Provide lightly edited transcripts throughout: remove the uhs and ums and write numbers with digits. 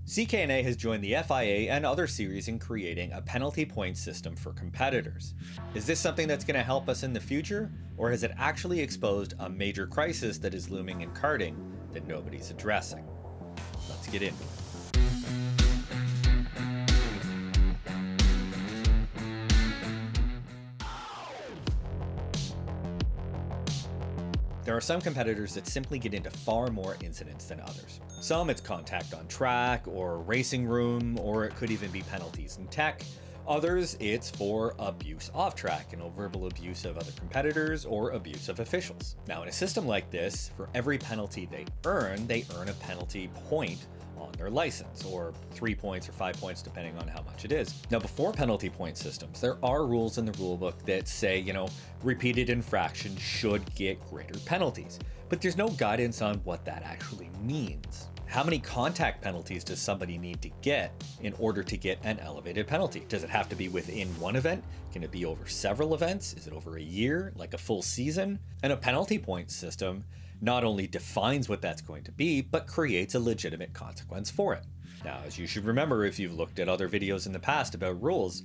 CKNA has joined the FIA and other series in creating a penalty point system for competitors. Is this something that's going to help us in the future, or has it actually exposed a major crisis that is looming in karting that nobody's addressing? Let's get into it. There are some competitors that simply get into far more incidents than others. Some it's contact on track or racing room, or it could even be penalties in tech. Others it's for abuse off track, verbal abuse of other competitors or abuse of officials. Now in a system like this, for every penalty they earn a penalty point on their license, or 3 points or 5 points depending on how much it is. Now before penalty point systems, there are rules in the rulebook that say, repeated infractions should get greater penalties, but there's no guidance on what that actually means. How many contact penalties does somebody need to get in order to get an elevated penalty? Does it have to be within one event? Can it be over several events? Is it over a year, like a full season? And a penalty point system not only defines what that's going to be, but creates a legitimate consequence for it. Now, as you should remember if you've looked at other videos in the past about rules,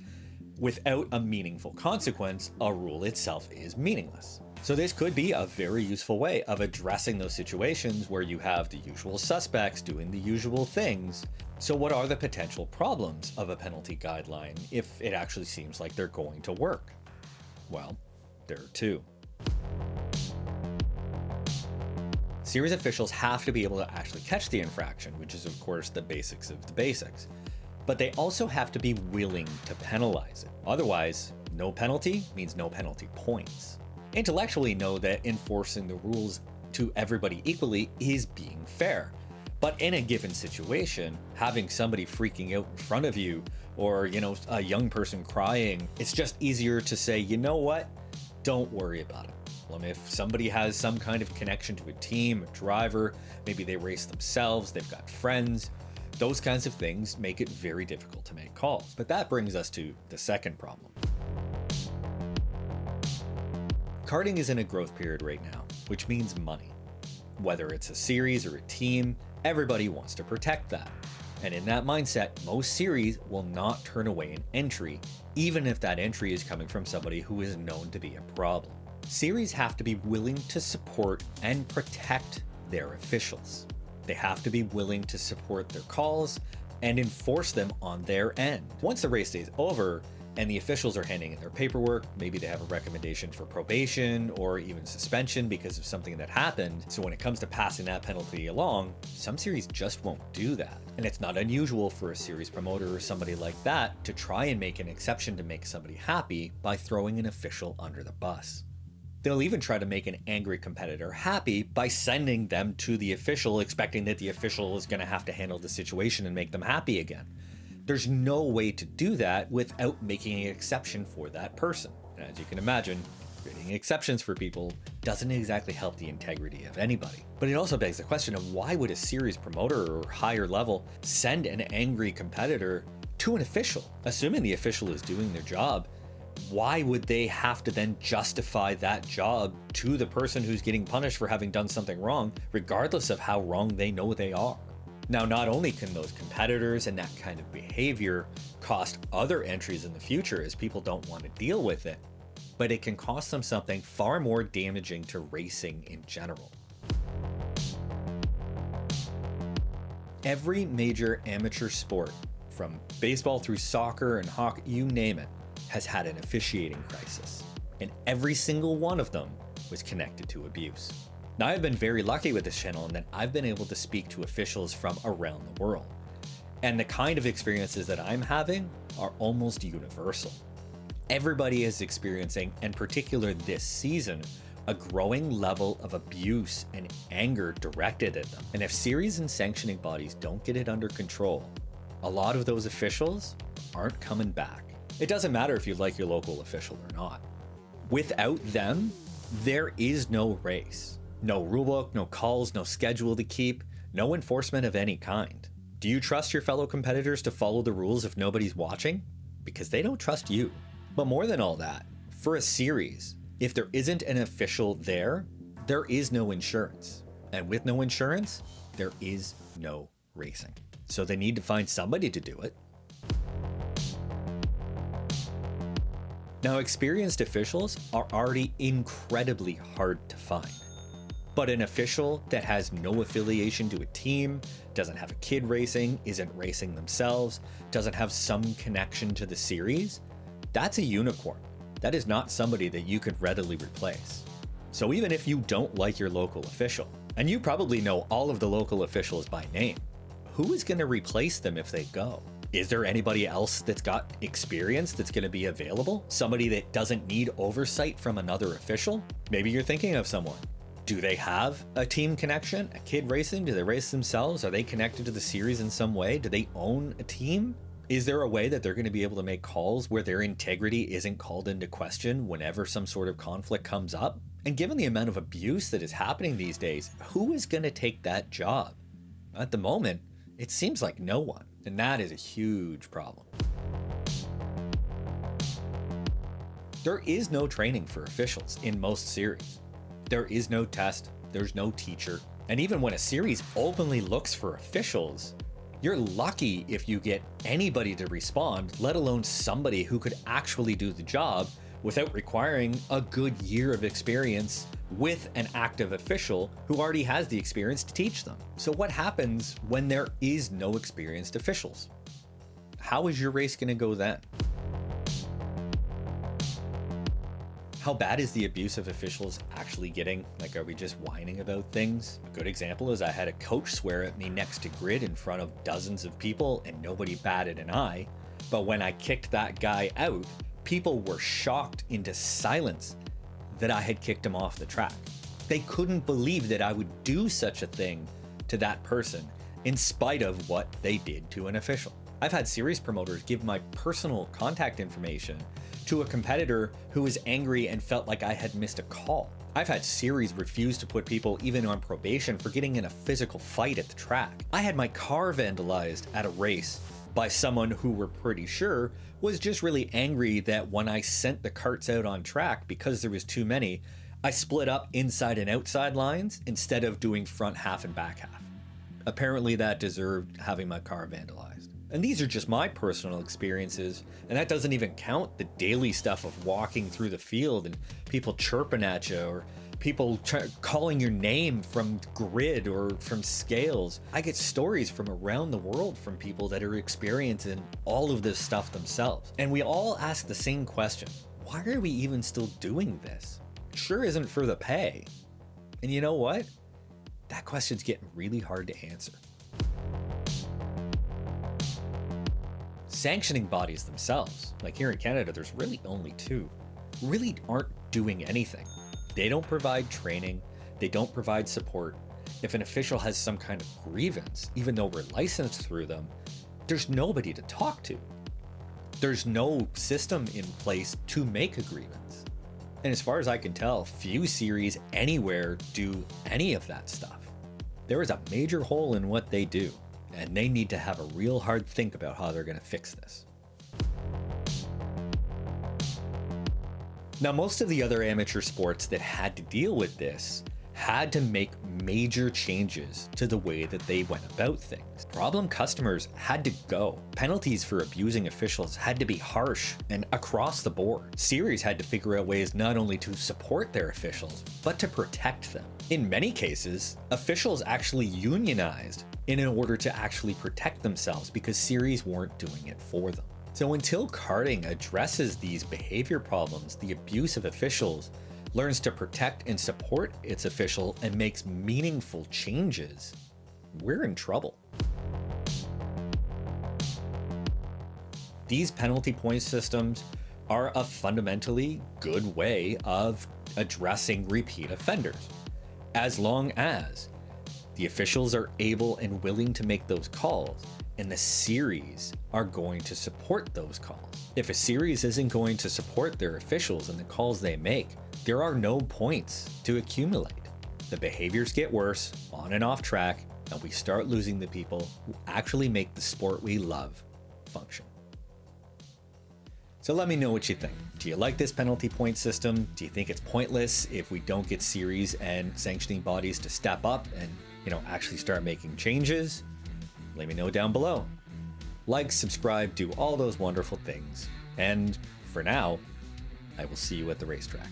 without a meaningful consequence, a rule itself is meaningless. So this could be a very useful way of addressing those situations where you have the usual suspects doing the usual things. So what are the potential problems of a penalty guideline if it actually seems like they're going to work? Well, there are two. Series officials have to be able to actually catch the infraction, which is of course the basics of the basics. But they also have to be willing to penalize it. Otherwise, no penalty means no penalty points. Intellectually know that enforcing the rules to everybody equally is being fair. But in a given situation, having somebody freaking out in front of you, or a young person crying, it's just easier to say, you know what? Don't worry about it. If somebody has some kind of connection to a team, a driver, maybe they race themselves, they've got friends, those kinds of things make it very difficult to make calls. But that brings us to the second problem. Karting is in a growth period right now, which means money. Whether it's a series or a team, everybody wants to protect that. And in that mindset, most series will not turn away an entry, even if that entry is coming from somebody who is known to be a problem. Series have to be willing to support and protect their officials. They have to be willing to support their calls and enforce them on their end. Once the race day is over and the officials are handing in their paperwork, maybe they have a recommendation for probation or even suspension because of something that happened. So when it comes to passing that penalty along, some series just won't do that. And it's not unusual for a series promoter or somebody like that to try and make an exception to make somebody happy by throwing an official under the bus. They'll even try to make an angry competitor happy by sending them to the official, expecting that the official is going to have to handle the situation and make them happy again. There's no way to do that without making an exception for that person. And as you can imagine, creating exceptions for people doesn't exactly help the integrity of anybody. But it also begs the question of why would a series promoter or higher level send an angry competitor to an official? Assuming the official is doing their job, why would they have to then justify that job to the person who's getting punished for having done something wrong, regardless of how wrong they know they are? Now, not only can those competitors and that kind of behavior cost other entries in the future as people don't want to deal with it, but it can cost them something far more damaging to racing in general. Every major amateur sport, from baseball through soccer and hockey, you name it, has had an officiating crisis, and every single one of them was connected to abuse. Now, I've been very lucky with this channel in that I've been able to speak to officials from around the world, and the kind of experiences that I'm having are almost universal. Everybody is experiencing, in particular this season, a growing level of abuse and anger directed at them. And if series and sanctioning bodies don't get it under control, a lot of those officials aren't coming back. It doesn't matter if you like your local official or not. Without them, there is no race. No rulebook, no calls, no schedule to keep, no enforcement of any kind. Do you trust your fellow competitors to follow the rules if nobody's watching? Because they don't trust you. But more than all that, for a series, if there isn't an official there, there is no insurance. And with no insurance, there is no racing. So they need to find somebody to do it. Now, experienced officials are already incredibly hard to find. But an official that has no affiliation to a team, doesn't have a kid racing, isn't racing themselves, doesn't have some connection to the series, that's a unicorn. That is not somebody that you could readily replace. So even if you don't like your local official, and you probably know all of the local officials by name, who is going to replace them if they go? Is there anybody else that's got experience that's going to be available? Somebody that doesn't need oversight from another official? Maybe you're thinking of someone. Do they have a team connection? A kid racing? Do they race themselves? Are they connected to the series in some way? Do they own a team? Is there a way that they're going to be able to make calls where their integrity isn't called into question whenever some sort of conflict comes up? And given the amount of abuse that is happening these days, who is going to take that job? At the moment, it seems like no one, and that is a huge problem. There is no training for officials in most series. There is no test, there's no teacher, and even when a series openly looks for officials, you're lucky if you get anybody to respond, let alone somebody who could actually do the job without requiring a good year of experience with an active official who already has the experience to teach them. So what happens when there is no experienced officials? How is your race going to go then? How bad is the abuse of officials actually getting? Like, are we just whining about things? A good example is I had a coach swear at me next to grid in front of dozens of people and nobody batted an eye. But when I kicked that guy out, people were shocked into silence that I had kicked him off the track. They couldn't believe that I would do such a thing to that person in spite of what they did to an official. I've had series promoters give my personal contact information to a competitor who was angry and felt like I had missed a call. I've had series refuse to put people even on probation for getting in a physical fight at the track. I had my car vandalized at a race by someone who we're pretty sure was just really angry that when I sent the carts out on track, because there was too many, I split up inside and outside lines instead of doing front half and back half. Apparently that deserved having my car vandalized. And these are just my personal experiences, and that doesn't even count the daily stuff of walking through the field and people chirping at you, or people calling your name from grid or from scales. I get stories from around the world from people that are experiencing all of this stuff themselves. And we all ask the same question: why are we even still doing this? Sure isn't for the pay. And you know what? That question's getting really hard to answer. Sanctioning bodies themselves, like here in Canada, there's really only two, really aren't doing anything. They don't provide training, they don't provide support. If an official has some kind of grievance, even though we're licensed through them, there's nobody to talk to. There's no system in place to make a grievance. And as far as I can tell, few series anywhere do any of that stuff. There is a major hole in what they do, and they need to have a real hard think about how they're going to fix this. Now, most of the other amateur sports that had to deal with this had to make major changes to the way that they went about things. Problem customers had to go. Penalties for abusing officials had to be harsh and across the board. Series had to figure out ways not only to support their officials, but to protect them. In many cases, officials actually unionized in order to actually protect themselves because series weren't doing it for them. So until karting addresses these behavior problems, the abuse of officials, learns to protect and support its official, and makes meaningful changes, we're in trouble. These penalty point systems are a fundamentally good way of addressing repeat offenders, as long as the officials are able and willing to make those calls, and the series are going to support those calls. If a series isn't going to support their officials and the calls they make, there are no points to accumulate. The behaviors get worse on and off track, and we start losing the people who actually make the sport we love function. So let me know what you think. Do you like this penalty point system? Do you think it's pointless if we don't get series and sanctioning bodies to step up and, actually start making changes? Let me know down below. Like, subscribe, do all those wonderful things. And for now, I will see you at the racetrack.